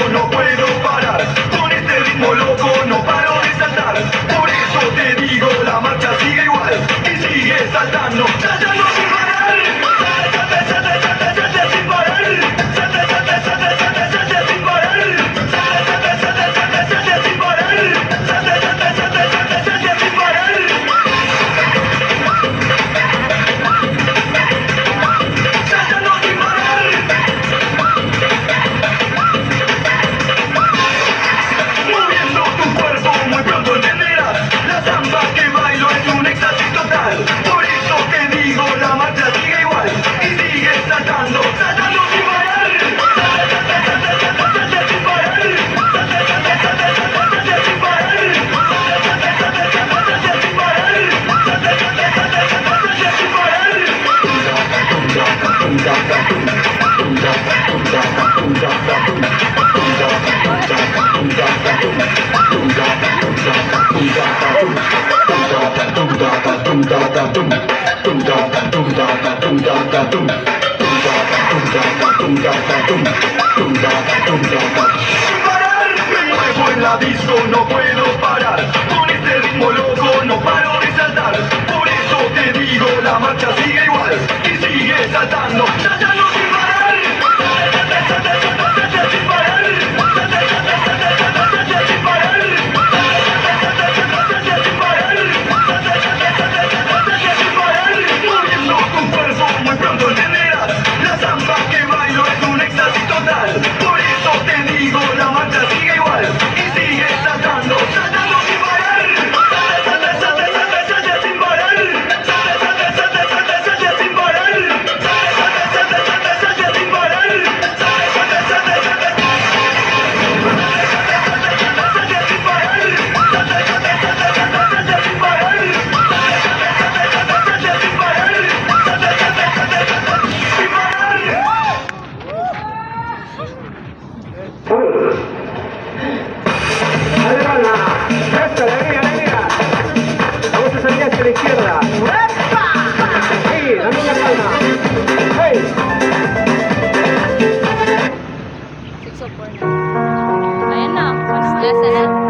no puedo parar. Con este ritmo loco no paro de saltar. Por eso te digo, la marcha sigue igual y sigue saltando, saltando sin parar. Salte, salte, salte, salte sin parar. Salte, salte, salte, salte, salte sin parar. Salte, salte, salte, salte, salte sin parar. Salte, salte, salte, salte, salte sin parar. Saltando sin parar. Moviendo tu cuerpo muy pronto entenderás. La samba que bailo es un éxtasis total. Por eso te digo, la marcha sigue igual y sigue saltando, saltando sin parar. Salte, salte, salte, salte, salte sin parar. Salte, salte, salte, salte, salte sin parar. Salte, salte, salte, salte, salte sin parar. Salte, salte, salte, salte, salte sin parar. Sin parar, me muevo en la disco, no puedo parar. Con este ritmo loco no paro de saltar. Por eso te digo, la marcha sigue igual y sigue saltando, saltando sin parar. Salte, salte, salte, salte sin parar. Salte, salte, salte, salte, salte sin parar. Salte, salte, salte, salte sin parar. Salte, salte, salte, salte, salte sin parar. Moviendo tu cuerpo muy pronto entenderás. La samba que bailo es un éxtasis total. Por eso te digo, la marcha sigue igual y sigue saltando, saltando sin parar. Salte, salte, salte, salte, salte sin parar. Salte, salte, salte, salte, salte sin parar. Salte, salte, salte, salte, salte sin parar. Salte, salte, salte, salte, salte sin parar. Salte, salte, salte, salte, salte sin parar. Salte, salte, salte, salte, salte sin parar. Salte, salte, salte, salte sin parar. Alemana, esta, alegría, alegría. Vamos a salir hacia la izquierda. ¡Epa! Sí, dame una palma. ¡Hey! Sexo porn. Ayan na, last na.